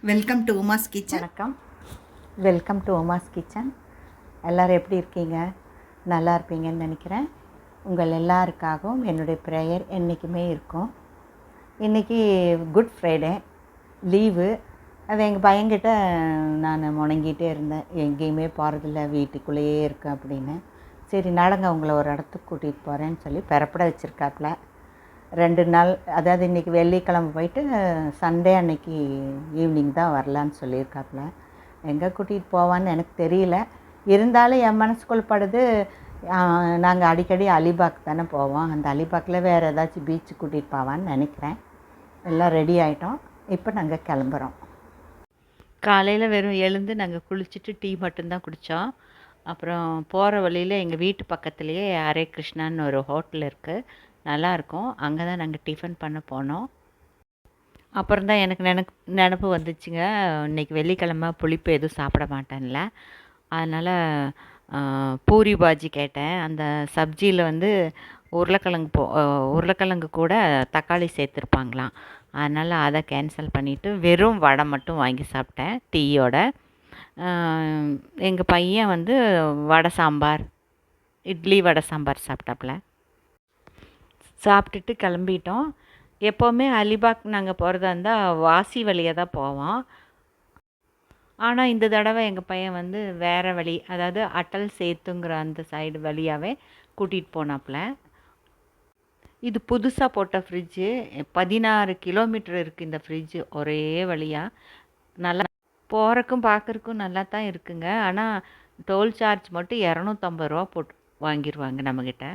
Welcome to Uma's kitchen. வணக்கம். Welcome to Uma's kitchen. எல்லோரும் எப்படி இருக்கீங்க? நல்லா இருப்பீங்கன்னு நினைக்கிறேன். உங்கள் எல்லாருக்காகவும் என்னுடைய ப்ரேயர் என்றைக்குமே இருக்கும். இன்றைக்கி குட் ஃப்ரைடே, லீவு. அது எங்கள் பையன்கிட்ட நான் முணங்கிட்டே இருந்தேன், எங்கேயுமே போகிறதில்ல, வீட்டுக்குள்ளேயே இருக்கேன் அப்படின்னு. சரி நடங்க, உங்களை ஒரு இடத்துக்கு கூட்டிகிட்டு போகிறேன்னு சொல்லி பெறப்பட வச்சுருக்காப்புல. 2 நாள், அதாவது இன்றைக்கி வெள்ளிக்கிழமை போயிட்டு சண்டே அன்னைக்கு ஈவினிங் தான் வரலான்னு சொல்லியிருக்காப்புல. எங்கே கூட்டிகிட்டு போவான்னு எனக்கு தெரியல. இருந்தாலும் என் மனசுக்குள் படுது, நாங்கள் அடிக்கடி அலிபாக் தானே போவோம், அந்த அலிபாக்கில் வேறு ஏதாச்சும் பீச்சு கூட்டிகிட்டு போவான்னு நினைக்கிறேன். எல்லாம் ரெடி ஆகிட்டோம், இப்போ நாங்கள் கிளம்புறோம். காலையில் வெறும் எழுந்து நாங்கள் குளிச்சுட்டு டீ மட்டும்தான் குடித்தோம். அப்புறம் போகிற வழியில் எங்கள் வீட்டு பக்கத்துலேயே ஹரே கிருஷ்ணான்னு ஒரு ஹோட்டல் இருக்குது, நல்லாயிருக்கும். அங்கே தான் நாங்கள் டிஃபன் பண்ண போனோம். அப்புறம் தான் எனக்கு நினப்பு வந்துச்சுங்க, இன்றைக்கி வெள்ளிக்கிழமை புளிப்பு எதுவும் சாப்பிட மாட்டேன்ல, அதனால் பூரி பாஜி கேட்டேன். அந்த சப்ஜியில் வந்து உருளைக்கிழங்கு கூட தக்காளி சேர்த்துருப்பாங்களாம். அதனால் அதை கேன்சல் பண்ணிவிட்டு வெறும் வடை மட்டும் வாங்கி சாப்பிட்டேன் டீயோட. எங்கள் பையன் வந்து இட்லி வடை சாம்பார் சாப்பிட்டாப்புல. சாப்பிட்டுட்டு கிளம்பிட்டோம். எப்போவுமே அலிபாக் நாங்கள் போகிறதா இருந்தால் வாசி வழியாக தான் போவோம். ஆனால் இந்த தடவை எங்கள் பையன் வந்து வேறு வழி, அதாவது அட்டல் சேத்துங்கிற அந்த சைடு வழியாகவே கூட்டிகிட்டு போனாப்புல. இது புதுசாக போட்ட ஃப்ரிட்ஜு, 16 கிலோமீட்டர் இருக்குது இந்த ஃப்ரிட்ஜு ஒரே வழியாக. நல்லா போகிறக்கும் பார்க்குறக்கும் நல்லா தான் இருக்குங்க. ஆனால் டோல் சார்ஜ் மட்டும் 250 ரூபா போட்டு வாங்கிடுவாங்க நம்மக்கிட்ட.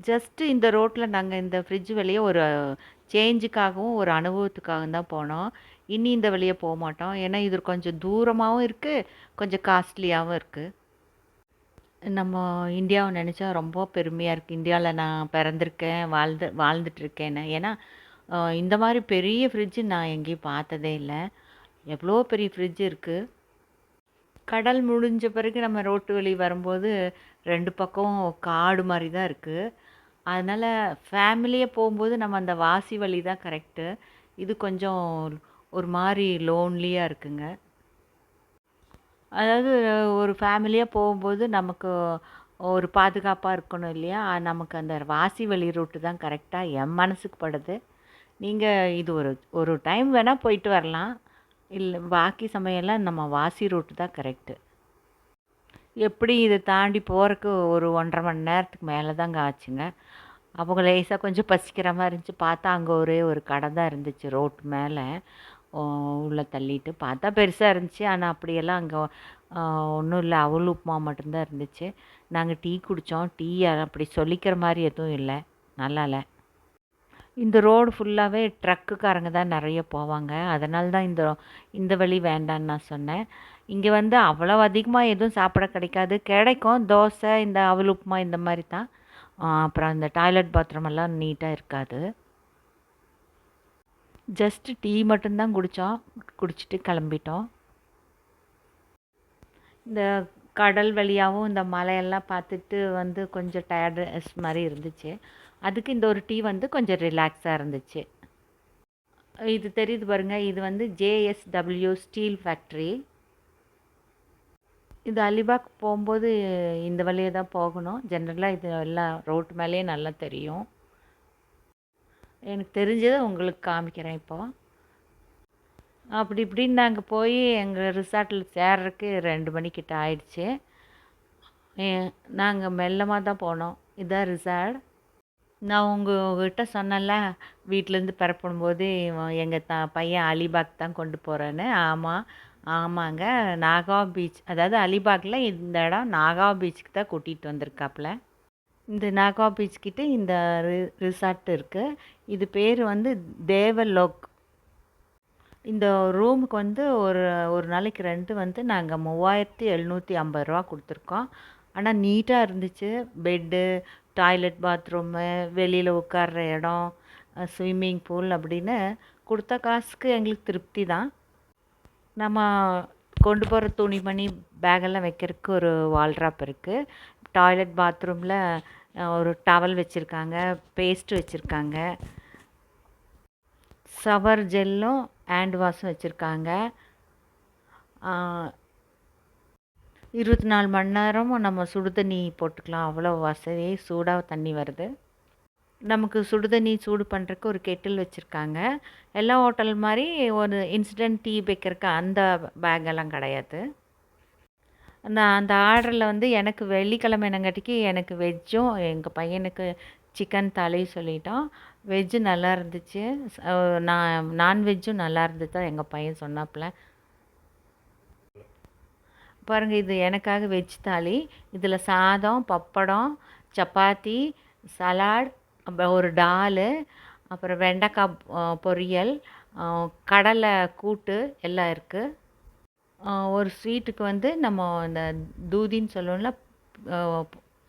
ஜஸ்ட்டு இந்த ரோட்டில் நாங்கள் இந்த ஃப்ரிட்ஜ் வழியே ஒரு சேஞ்சுக்காகவும் ஒரு அனுபவத்துக்காகவும் தான் போனோம். இனி இந்த வழியே போக மாட்டோம். ஏன்னா இது கொஞ்சம் தூரமாகவும் இருக்குது, கொஞ்சம் காஸ்ட்லியாகவும் இருக்குது. நம்ம இந்தியாவை நினச்சா ரொம்ப பெருமையாக இருக்குது. இந்தியாவில் நான் பிறந்திருக்கேன், வாழ்ந்துட்டுருக்கேன்னு. ஏன்னா இந்த மாதிரி பெரிய ஃப்ரிட்ஜு நான் எங்கேயும் பார்த்ததே இல்லை. எவ்வளோ பெரிய ஃப்ரிட்ஜ் இருக்குது. கடல் முடிஞ்ச பிறகு நம்ம ரோட்டு வழி வரும்போது 2 பக்கம் காடு மாதிரி தான் இருக்குது. அதனால் ஃபேமிலியாக போகும்போது நம்ம அந்த வாசி வழி தான் கரெக்டு. இது கொஞ்சம் ஒரு மாதிரி லோன்லியாக இருக்குங்க. அதாவது ஒரு ஃபேமிலியாக போகும்போது நமக்கு ஒரு பாதுகாப்பாக இருக்கணும் இல்லையா, நமக்கு அந்த வாசி வழி ரூட்டு தான் கரெக்டாக என் மனசுக்கு படுது. நீங்கள் இது ஒரு டைம் வேணால் போயிட்டு வரலாம், இல்லை பாக்கி சமயம்லாம் நம்ம வாசி ரூட்டு தான் கரெக்டு. எப்படி இதை தாண்டி போகிறக்கு ஒரு 1.5 மணி நேரத்துக்கு மேலே தாங்க ஆச்சுங்க. அவங்க லேசாக கொஞ்சம் பசிக்கிற மாதிரி இருந்துச்சு. பார்த்தா அங்கே ஒரே ஒரு கடை தான் இருந்துச்சு ரோட்டு மேலே. உள்ளே தள்ளிட்டு பார்த்தா பெருசாக இருந்துச்சு, ஆனால் அப்படியெல்லாம் அங்கே ஒன்றும் இல்லை, அவல் உப்புமா மட்டும்தான் இருந்துச்சு. நாங்கள் டீ குடித்தோம். டீ அப்படி சொல்லிக்கிற மாதிரி எதுவும் இல்லை, நல்லா இல்லை. இந்த ரோடு ஃபுல்லாகவே ட்ரக்குக்காரங்க தான் நிறைய போவாங்க, அதனால தான் இந்த வழி வேண்டான்னு நான் சொன்னேன். இங்கே வந்து அவ்வளோ அதிகமாக எதுவும் சாப்பிட கிடைக்கும் தோசை, இந்த அவல் உப்புமா இந்த மாதிரி தான். அப்புறம் இந்த டாய்லெட் பாத்ரூம் எல்லாம் நீட்டாக இருக்காது. ஜஸ்ட்டு டீ மட்டும்தான் குடிச்சிட்டு கிளம்பிட்டோம். இந்த கடல் வழியாகவும் இந்த மலையெல்லாம் பார்த்துட்டு வந்து கொஞ்சம் டயர்ட்னஸ் மாதிரி இருந்துச்சு. அதுக்கு இந்த ஒரு டீ வந்து கொஞ்சம் ரிலாக்ஸாக இருந்துச்சு. இது தெரியுது பாருங்கள், இது வந்து JSW ஸ்டீல் ஃபேக்ட்ரி. இது அலிபாக் போகும்போது இந்த வழியே தான் போகணும். ஜென்ரலாக இது எல்லாம் ரோட்டு மேலேயே நல்லா தெரியும். எனக்கு தெரிஞ்சதை உங்களுக்கு காமிக்கிறேன் இப்போது. அப்படி இப்படின்னு நாங்கள் போய் எங்கள் ரிசார்ட்டில் சேர்றதுக்கு 2 மணிக்கிட்ட ஆயிடுச்சு. நாங்கள் மெல்லமாக தான் போனோம். இதுதான் ரிசார்ட். நான் உங்கள்கிட்ட சொன்னேன்ல, வீட்டிலேருந்து பெறப்படும்போது எங்கள் பையன் அலிபாக் தான் கொண்டு போகிறேன்னு. ஆமாங்க, நாகாவ் பீச், அதாவது அலிபாகில் இந்த இடம் நாகாவ் பீச்சுக்கு தான் கூட்டிகிட்டு வந்திருக்காப்புல. இந்த நாகாவ் பீச்கிட்ட இந்த ரிசார்ட் இருக்குது. இது பேர் வந்து தேவலோக். இந்த ரூமுக்கு வந்து ஒரு நாளைக்கு ரெண்ட் வந்து நாங்கள் 3750 ரூபா கொடுத்துருக்கோம். ஆனால் நீட்டாக இருந்துச்சு. பெட்டு, டாய்லெட், பாத்ரூமு, வெளியில் உட்கார்ற இடம், ஸ்விம்மிங் பூல் அப்படின்னு கொடுத்த காசுக்கு எங்களுக்கு திருப்தி தான். நம்ம கொண்டு போகிற துணிமணி பேகெல்லாம் வைக்கிறதுக்கு ஒரு வால்ட்ராப் இருக்குது. டாய்லெட் பாத்ரூமில் ஒரு டவல் வச்சுருக்காங்க, பேஸ்ட் வச்சுருக்காங்க, ஷவர் ஜெல்லும் ஹேண்ட் வாஷும் வச்சுருக்காங்க. 24 மணி நேரமும் நம்ம சுடு தண்ணி போட்டுக்கலாம். அவ்வளோ வசதி, சூடாக தண்ணி வருது. நமக்கு சுடு தண்ணி சூடு பண்ணுறக்கு ஒரு கெட்டில் வச்சுருக்காங்க. எல்லா ஹோட்டல் மாதிரி ஒரு இன்ஸ்டன்ட் டீ வைக்கிறக்கு அந்த பேக்கெல்லாம் கிடையாது. நான் அந்த ஆர்டரில் வந்து எனக்கு வெள்ளிக்கிழமை என்னங்காட்டிக்கு எனக்கு வெஜ்ஜும் எங்கள் பையனுக்கு சிக்கன் தாலி சொல்லிட்டோம். வெஜ்ஜு நல்லா இருந்துச்சு. நான்வெஜ்ஜும் நல்லா இருந்துச்சு எங்கள் பையன் சொன்னாப்புல. பாருங்கள், இது எனக்காக வெஜ் தாலி. இதில் சாதம், பப்படம், சப்பாத்தி, சலாட், அப்புறம் ஒரு டாலு, அப்புறம் வெண்டைக்காய் பொரியல், கடலை கூட்டு எல்லாம் இருக்குது. ஒரு ஸ்வீட்டுக்கு வந்து நம்ம இந்த தூதின்னு சொல்லுவோம்ல,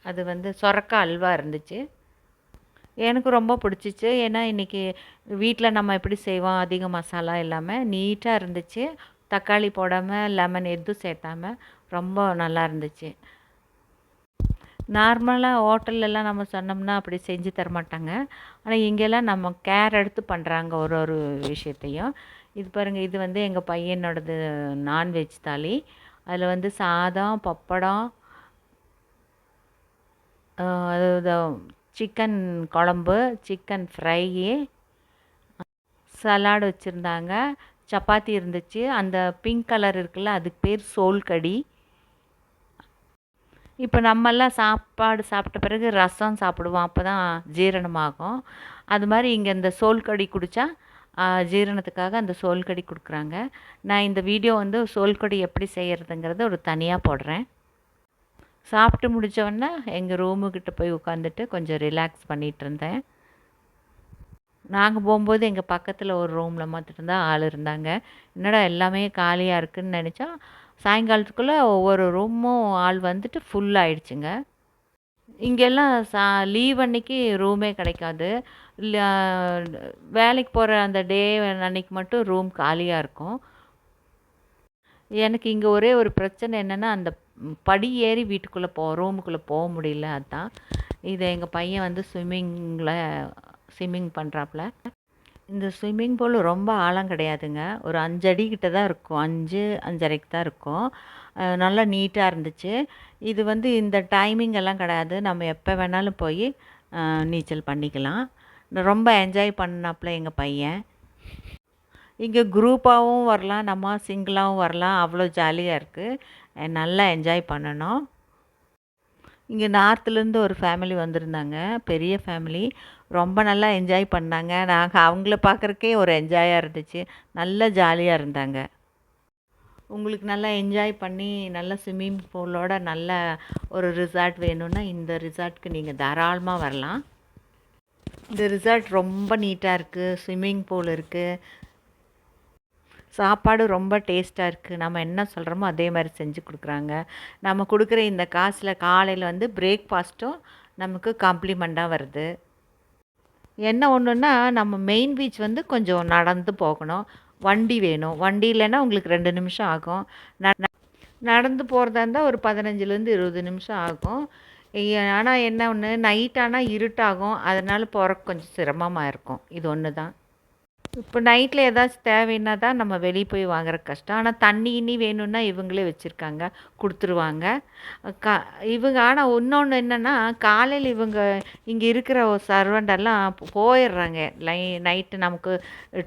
அது வந்து சொரக்காய் அல்வா இருந்துச்சு. எனக்கு ரொம்ப பிடிச்சிச்சு. ஏன்னா இன்றைக்கி வீட்டில் நம்ம எப்படி செய்வோம், அதிக மசாலா இல்லாமல் நீட்டாக இருந்துச்சு. தக்காளி போடாமல், லெமன் எதுவும் சேர்த்தாமல் ரொம்ப நல்லா இருந்துச்சு. நார்மலாக ஹோட்டல்லலாம் நம்ம சொன்னோம்னா அப்படி செஞ்சு தரமாட்டாங்க. ஆனால் இங்கெல்லாம் நம்ம கேர் எடுத்து பண்ணுறாங்க ஒரு ஒரு விஷயத்தையும். இது பாருங்கள், இது வந்து எங்கள் பையனோடது நான்வெஜ் தாலி. அதில் வந்து சாதம், பப்படம், அது சிக்கன் குழம்பு, சிக்கன் ஃப்ரையி, சலாடு வச்சுருந்தாங்க, சப்பாத்தி இருந்துச்சு. அந்த பிங்க் கலர் இருக்குல்ல, அதுக்கு பேர் சோல்கடி. இப்போ நம்மெல்லாம் சாப்பாடு சாப்பிட்ட பிறகு ரசம் சாப்பிடுவோம், அப்போ தான் ஜீரணமாகும். அது மாதிரி இங்கே இந்த சோல்கடி குடித்தா ஜீரணத்துக்காக அந்த சோல்கடி கொடுக்குறாங்க. நான் இந்த வீடியோ வந்து சோல்கடி எப்படி செய்கிறதுங்கிறத ஒரு தனியாக போடுறேன். சாப்பிட்டு முடித்தோடனே எங்கள் ரூமுக்கிட்ட போய் உட்காந்துட்டு கொஞ்சம் ரிலாக்ஸ் பண்ணிகிட்டு இருந்தேன். நாங்கள் போகும்போது எங்கள் பக்கத்தில் ஒரு ரூமில் மட்டும்தான் ஆள் இருந்தாங்க. என்னடா எல்லாமே காலியாக இருக்குதுன்னு நினச்சா, சாயங்காலத்துக்குள்ளே ஒவ்வொரு ரூமும் ஆள் வந்துட்டு ஃபுல் ஆயிடுச்சுங்க. இங்கெல்லாம் லீவ் அன்னைக்கு ரூமே கிடைக்காது. வேலைக்கு போகிற அந்த டே அன்னைக்கு மட்டும் ரூம் காலியாக இருக்கும். எனக்கு இங்கே ஒரே ஒரு பிரச்சனை என்னென்னா, அந்த படி ஏறி வீட்டுக்குள்ளே ரூமுக்குள்ளே போக முடியல. அதுதான். இதை எங்கள் பையன் வந்து ஸ்விம்மிங் பண்ணுறாப்புல. இந்த ஸ்விம்மிங் பூல் ரொம்ப ஆழம் கிடையாதுங்க. ஒரு 5 அடி கிட்ட தான் இருக்கும். 5, 5.5க்கு தான் இருக்கும். நல்லா நீட்டாக இருந்துச்சு. இது வந்து இந்த டைமிங் எல்லாம் கிடையாது. நம்ம எப்போ வேணாலும் போய் நீச்சல் பண்ணிக்கலாம். ரொம்ப என்ஜாய் பண்ணாப்புல எங்கள் பையன். இங்கே குரூப்பாகவும் வரலாம், நம்ம சிங்கிளாகவும் வரலாம். அவ்வளோ ஜாலியாக இருக்குது. நல்லா என்ஜாய் பண்ணணும். இங்கே நார்த்துலேருந்து ஒரு ஃபேமிலி வந்திருந்தாங்க, பெரிய ஃபேமிலி. ரொம்ப நல்லா என்ஜாய் பண்ணாங்க. நாங்கள் அவங்கள பார்க்குறக்கே ஒரு என்ஜாயாக இருந்துச்சு. நல்லா ஜாலியாக இருந்தாங்க. உங்களுக்கு நல்லா என்ஜாய் பண்ணி நல்ல ஸ்விம்மிங் பூலோட நல்ல ஒரு ரிசார்ட் வேணும்னா இந்த ரிசார்ட்க்கு நீங்கள் தாராளமாக வரலாம். இந்த ரிசார்ட் ரொம்ப நீட்டாக இருக்குது. ஸ்விம்மிங் பூல் இருக்குது. சாப்பாடு ரொம்ப டேஸ்ட்டாக இருக்குது. நம்ம என்ன சொல்கிறோமோ அதே மாதிரி செஞ்சு கொடுக்குறாங்க. நம்ம கொடுக்குற இந்த காசில் காலையில் வந்து பிரேக்ஃபாஸ்ட்டும் நமக்கு காம்ப்ளிமெண்ட்டாக வருது. என்ன ஒன்றுன்னா, நம்ம மெயின் பீச் வந்து கொஞ்சம் நடந்து போகணும். வண்டி வேணும். வண்டி இல்லைன்னா உங்களுக்கு 2 நிமிஷம் ஆகும். நடந்து போகிறதா இருந்தால் ஒரு 15லேருந்து 20 நிமிஷம் ஆகும். ஆனால் என்ன ஒன்று, நைட் ஆனால் இருட்டாகும். அதனால் போகிறக்கு கொஞ்சம் சிரமமாக இருக்கும். இது ஒன்று தான். இப்போ நைட்டில் ஏதாச்சும் தேவைன்னா தான் நம்ம வெளியே போய் வாங்குறக்கு கஷ்டம். ஆனால் தண்ணி கிண்ணி வேணும்னா இவங்களே வச்சுருக்காங்க, கொடுத்துருவாங்க. இவங்க ஆனால் இன்னொன்று என்னென்னா, காலையில் இவங்க இங்கே இருக்கிற சர்வெண்டெல்லாம் போயிடுறாங்க. நைட்டு நமக்கு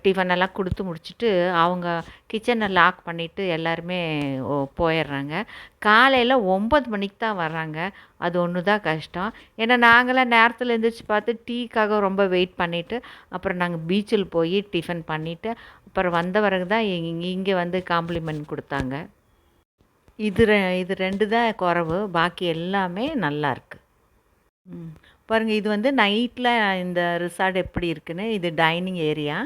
டிஃபனெல்லாம் கொடுத்து முடிச்சுட்டு அவங்க கிச்சனை லாக் பண்ணிவிட்டு எல்லாருமே போயிடுறாங்க. காலையில் 9 மணிக்கு தான் வர்றாங்க. அது ஒன்று தான் கஷ்டம். ஏன்னா நாங்களாம் நேரத்தில் எழுந்திரிச்சு பார்த்து டீக்காக ரொம்ப வெயிட் பண்ணிவிட்டு அப்புறம் நாங்கள் பீச்சில் போய் டிஃபன் பண்ணிவிட்டு அப்புறம் வந்த பிறகு தான் இங்கே வந்து காம்ப்ளிமெண்ட் கொடுத்தாங்க. இது 2 தான் குறைவு. பாக்கி எல்லாமே நல்லாயிருக்கு. பாருங்கள், இது வந்து நைட்டில் இந்த ரிசார்ட் எப்படி இருக்குன்னு. இது டைனிங் ஏரியா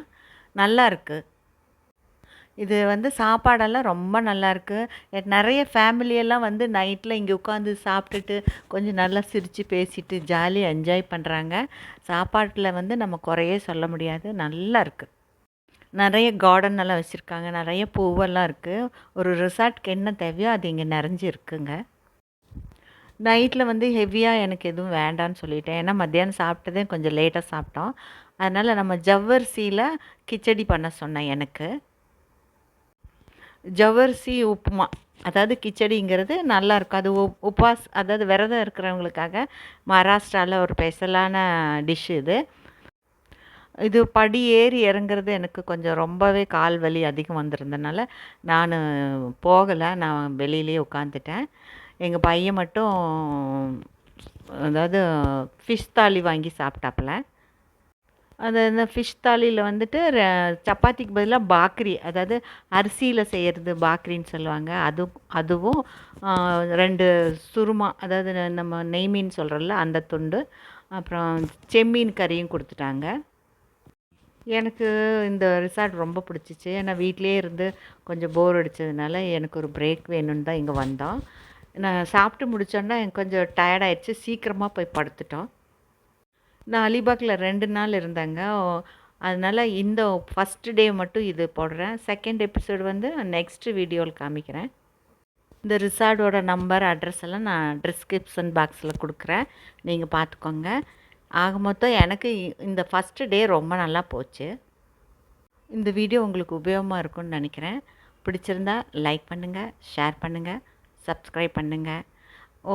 நல்லா இருக்குது. இது வந்து சாப்பாடெல்லாம் ரொம்ப நல்லாயிருக்கு. நிறைய ஃபேமிலியெல்லாம் வந்து நைட்டில் இங்கே உட்காந்து சாப்பிட்டுட்டு கொஞ்சம் நல்லா சிரித்து பேசிட்டு ஜாலியாக என்ஜாய் பண்ணுறாங்க. சாப்பாட்டில் வந்து நம்ம குறையே சொல்ல முடியாது. நல்லா இருக்குது. நிறைய கார்டன் எல்லாம் வச்சுருக்காங்க. நிறைய பூவெல்லாம் இருக்குது. ஒரு ரிசார்ட்க்கு என்ன தேவையோ அது இங்கே நிறைஞ்சி இருக்குங்க. நைட்டில் வந்து ஹெவியாக எனக்கு எதுவும் வேண்டான்னு சொல்லிட்டேன். ஏன்னா மத்தியானம் சாப்பிட்டதே கொஞ்சம் லேட்டாக சாப்பிட்டோம். அதனால் நம்ம ஜவ்வரிசியில் கிச்சடி பண்ண சொன்னேன் எனக்கு. ஜவ்வரிசி உப்புமா, அதாவது கிச்சடிங்கிறது நல்லாயிருக்கும். அது உபாஸ், அதாவது விரதம் இருக்கிறவங்களுக்காக மகாராஷ்டிராவில் ஒரு ஸ்பெஷலான டிஷ் இது. இது படி ஏறி இறங்குறது எனக்கு கொஞ்சம் ரொம்பவே கால் வலி அதிகம் வந்திருந்தனால நான் போகலை. நான் வெளியிலேயே உட்காந்துட்டேன். எங்கள் பையன் மட்டும் அதாவது ஃபிஷ் தாலி வாங்கி சாப்பிட்டாப்புல. அது இந்த ஃபிஷ் தாலியில் வந்துட்டு சப்பாத்திக்கு பதிலாக பாக்ரி, அதாவது அரிசியில் செய்கிறது பாக்ரின்னு சொல்லுவாங்க. அதுவும் 2 சுருமா, அதாவது நம்ம நெய் மீன் சொல்கிறோம்ல அந்த துண்டு, அப்புறம் செம்மீன் கறியும் கொடுத்துட்டாங்க. எனக்கு இந்த ரிசார்ட் ரொம்ப பிடிச்சிச்சு. ஏன்னா வீட்டிலேயே இருந்து கொஞ்சம் போர் அடித்ததுனால எனக்கு ஒரு பிரேக் வேணும்னு தான் இங்கே வந்தோம். நான் சாப்பிட்டு முடித்தோன்னா எனக்கு கொஞ்சம் டயர்டாயிடுச்சு. சீக்கிரமாக போய் படுத்துட்டோம். நான் அலிபாகில் 2 நாள் இருந்தேங்க. அதனால் இந்த ஃபஸ்ட்டு டே மட்டும் இது போடுறேன். செகண்ட் எபிசோடு வந்து நெக்ஸ்ட்டு வீடியோவில் காமிக்கிறேன். இந்த ரிசார்ட்டோட நம்பர், அட்ரஸ் எல்லாம் நான் டிஸ்கிரிப்ஷன் பாக்ஸில் கொடுக்குறேன். நீங்கள் பார்த்துக்கோங்க. ஆக மொத்தம் எனக்கு இந்த ஃபஸ்ட்டு டே ரொம்ப நல்லா போச்சு. இந்த வீடியோ உங்களுக்கு உபயோகமாக இருக்கும்னு நினைக்கிறேன். பிடிச்சிருந்தா லைக் பண்ணுங்கள், ஷேர் பண்ணுங்கள், சப்ஸ்கிரைப் பண்ணுங்கள்.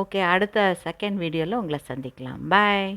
ஓகே, அடுத்த செகண்ட் வீடியோவில் உங்களை சந்திக்கலாம். பாய்.